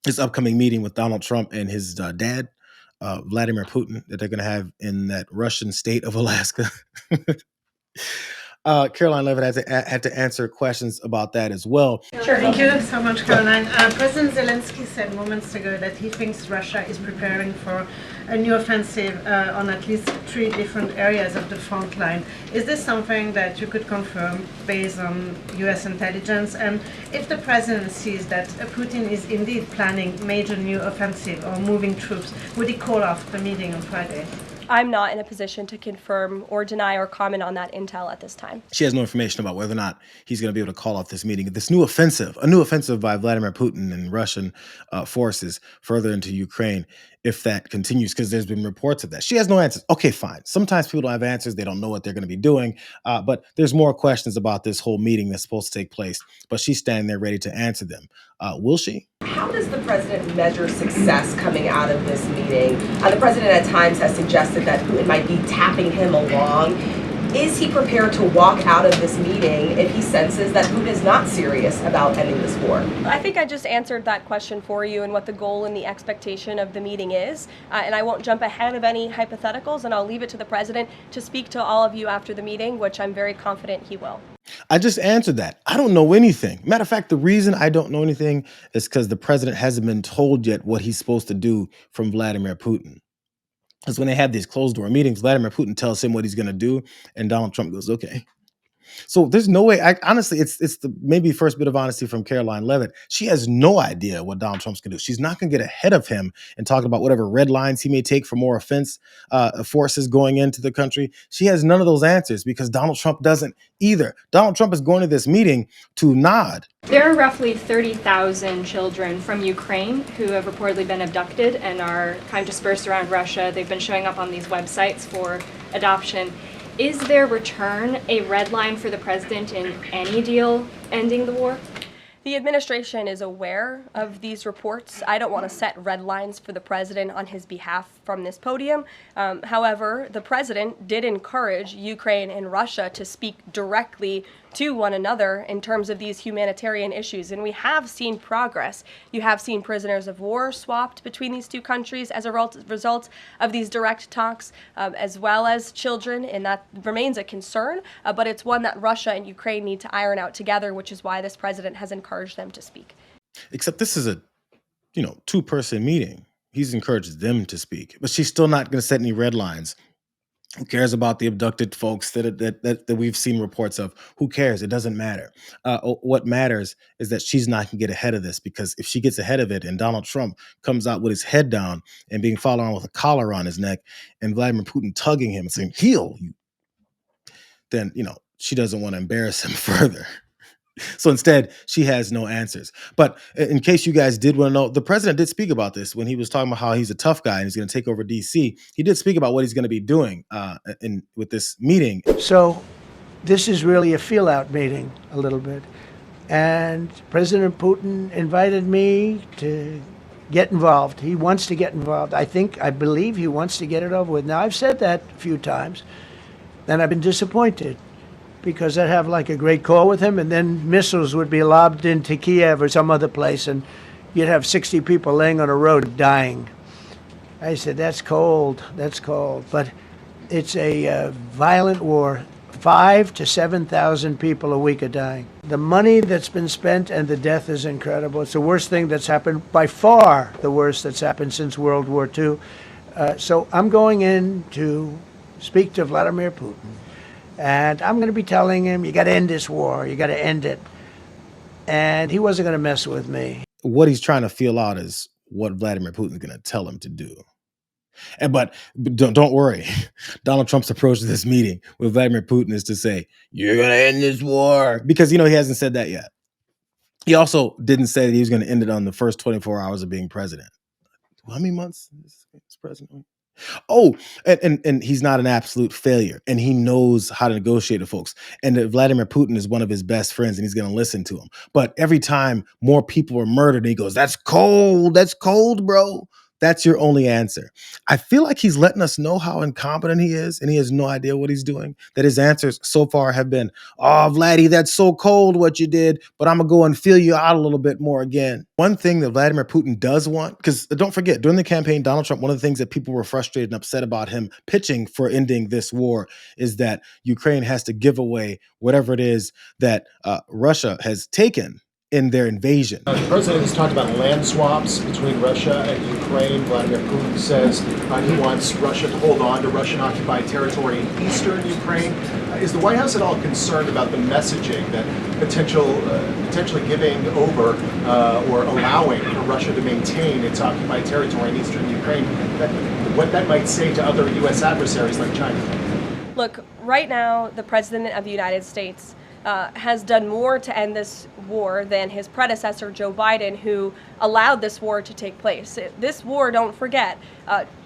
his upcoming meeting with Donald Trump and his dad, Vladimir Putin, that they're going to have in that Russian state of Alaska. Caroline Levitt had to answer questions about that as well. Sure. Thank you so much, Caroline. President Zelensky said moments ago that he thinks Russia is preparing for a new offensive on at least 3 different areas of the front line. Is this something that you could confirm based on U.S. intelligence? And if the president sees that Putin is indeed planning major new offensive or moving troops, would he call off the meeting on Friday? I'm not in a position to confirm or deny or comment on that intel at this time. She has no information about whether or not he's going to be able to call off this meeting. This new offensive, a new offensive by Vladimir Putin and Russian forces further into Ukraine, if that continues, because there's been reports of that. She has no answers. Okay, fine. Sometimes people don't have answers. They don't know what they're going to be doing. But there's more questions about this whole meeting that's supposed to take place. But she's standing there ready to answer them. Will she? How does the president measure success coming out of this meeting? The president at times has suggested that Putin might be tapping him along. Is he prepared to walk out of this meeting if he senses that Putin is not serious about ending this war? I think I just answered that question for you and what the goal and the expectation of the meeting is. And I won't jump ahead of any hypotheticals, and I'll leave it to the president to speak to all of you after the meeting, which I'm very confident he will. I just answered that. I don't know anything. Matter of fact, the reason I don't know anything is because the president hasn't been told yet what he's supposed to do from Vladimir Putin. Because when they have these closed door meetings, Vladimir Putin tells him what he's going to do, and Donald Trump goes, okay. So there's no way. Honestly, it's the maybe first bit of honesty from Caroline Levitt. She has no idea what Donald Trump's going to do. She's not going to get ahead of him and talk about whatever red lines he may take for more offense forces going into the country. She has none of those answers because Donald Trump doesn't either. Donald Trump is going to this meeting to nod. There are roughly 30,000 children from Ukraine who have reportedly been abducted and are kind of dispersed around Russia. They've been showing up on these websites for adoption. Is their return a red line for the president in any deal ending the war? The administration is aware of these reports. I don't want to set red lines for the president on his behalf from this podium. However, the president did encourage Ukraine and Russia to speak directly to one another in terms of these humanitarian issues. And we have seen progress. You have seen prisoners of war swapped between these two countries as a result of these direct talks, as well as children, and that remains a concern, but it's one that Russia and Ukraine need to iron out together, which is why this president has encouraged them to speak. Except this is a, 2-person meeting. He's encouraged them to speak, but she's still not going to set any red lines. Who cares about the abducted folks that we've seen reports of? Who cares? It doesn't matter. What matters is that she's not going to get ahead of this, because if she gets ahead of it and Donald Trump comes out with his head down and being followed on with a collar on his neck and Vladimir Putin tugging him and saying, "Heal," then, she doesn't want to embarrass him further. So instead, she has no answers. But in case you guys did want to know, the president did speak about this when he was talking about how he's a tough guy and he's going to take over D.C. He did speak about what he's going to be doing with this meeting. So this is really a feel-out meeting a little bit. And President Putin invited me to get involved. He wants to get involved. I believe he wants to get it over with. Now, I've said that a few times, and I've been disappointed, because I'd have like a great call with him, and then missiles would be lobbed into Kiev or some other place, and you'd have 60 people laying on a road dying. I said, that's cold, but it's a violent war. 5,000 to 7,000 people a week are dying. The money that's been spent and the death is incredible. It's the worst thing that's happened, by far the worst that's happened since World War II. So I'm going in to speak to Vladimir Putin. And I'm going to be telling him, you got to end this war. You got to end it. And he wasn't going to mess with me. What he's trying to feel out is what Vladimir Putin is going to tell him to do. But don't worry. Donald Trump's approach to this meeting with Vladimir Putin is to say, you're going to end this war. Because, he hasn't said that yet. He also didn't say that he was going to end it on the first 24 hours of being president. How many months is president? Oh, and he's not an absolute failure, and he knows how to negotiate with folks. And that Vladimir Putin is one of his best friends, and he's going to listen to him. But every time more people are murdered, he goes, "That's cold, bro." That's your only answer. I feel like he's letting us know how incompetent he is, and he has no idea what he's doing. That his answers so far have been, "Oh, Vladdy, that's so cold what you did, but I'm gonna go and feel you out a little bit more again." One thing that Vladimir Putin does want, because don't forget, during the campaign, Donald Trump, one of the things that people were frustrated and upset about him pitching for ending this war is that Ukraine has to give away whatever it is that Russia has taken in their invasion. The president has talked about land swaps between Russia and Ukraine. Vladimir Putin says he wants Russia to hold on to Russian-occupied territory in eastern Ukraine. Is the White House at all concerned about the messaging that potentially giving over or allowing for Russia to maintain its occupied territory in eastern Ukraine, what that might say to other U.S. adversaries like China? Look, right now, the President of the United States has done more to end this war than his predecessor, Joe Biden, who allowed this war to take place. This war, don't forget,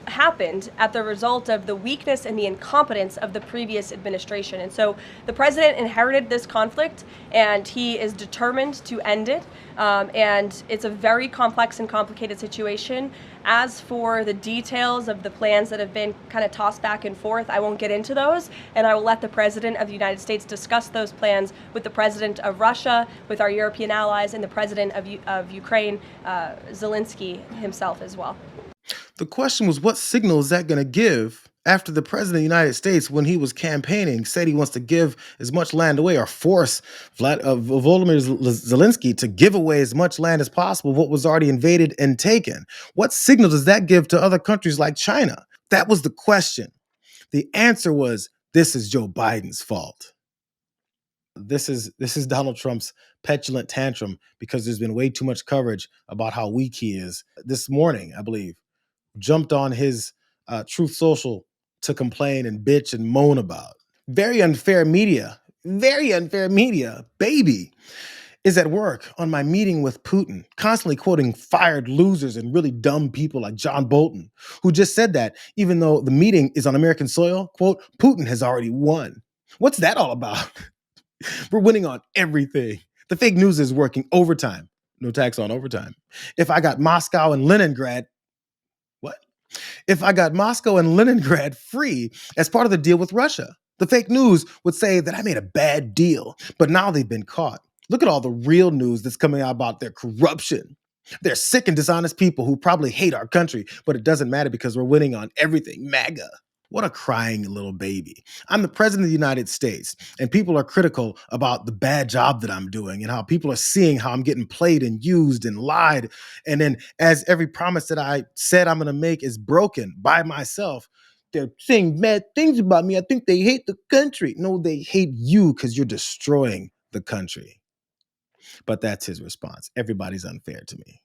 happened at the result of the weakness and the incompetence of the previous administration. And so the president inherited this conflict, and he is determined to end it. And it's a very complex and complicated situation. As for the details of the plans that have been kind of tossed back and forth, I won't get into those, and I will let the President of the United States discuss those plans with the President of Russia, with our European allies, and the President of Ukraine, Zelenskyy himself as well. The question was, what signal is that going to give after the president of the United States, when he was campaigning, said he wants to give as much land away or force Volodymyr Zelenskyy to give away as much land as possible, what was already invaded and taken? What signal does that give to other countries like China? That was the question. The answer was, this is Joe Biden's fault. This is Donald Trump's petulant tantrum because there's been way too much coverage about how weak he is. This morning, I believe, jumped on his Truth Social to complain and bitch and moan about. Very unfair media, baby, is at work on my meeting with Putin, constantly quoting fired losers and really dumb people like John Bolton, who just said that even though the meeting is on American soil, quote, Putin has already won. What's that all about? We're winning on everything. The fake news is working overtime. No tax on overtime. If I got Moscow and Leningrad, what? If I got Moscow and Leningrad free as part of the deal with Russia, the fake news would say that I made a bad deal, but now they've been caught. Look at all the real news that's coming out about their corruption. They're sick and dishonest people who probably hate our country, but it doesn't matter because we're winning on everything. MAGA. What a crying little baby. I'm the president of the United States, and people are critical about the bad job that I'm doing and how people are seeing how I'm getting played and used and lied. And then as every promise that I said I'm going to make is broken by myself, they're saying bad things about me. I think they hate the country. No, they hate you because you're destroying the country. But that's his response. Everybody's unfair to me.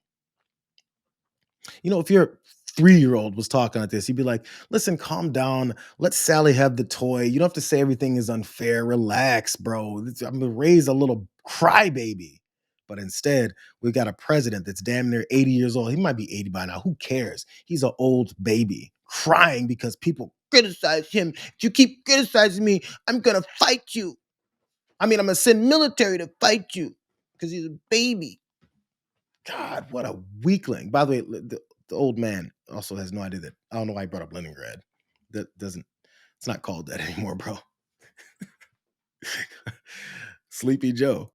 You know, if your 3-year-old was talking like this, he'd be like, listen, calm down. Let Sally have the toy. You don't have to say everything is unfair. Relax, bro. I'm going to raise a little crybaby. But instead, we've got a president that's damn near 80 years old. He might be 80 by now. Who cares? He's an old baby crying because people criticize him. If you keep criticizing me, I'm going to fight you. I'm going to send military to fight you because he's a baby. God, what a weakling. By the way, the old man also has no idea that, I don't know why he brought up Leningrad. It's not called that anymore, bro. Sleepy Joe.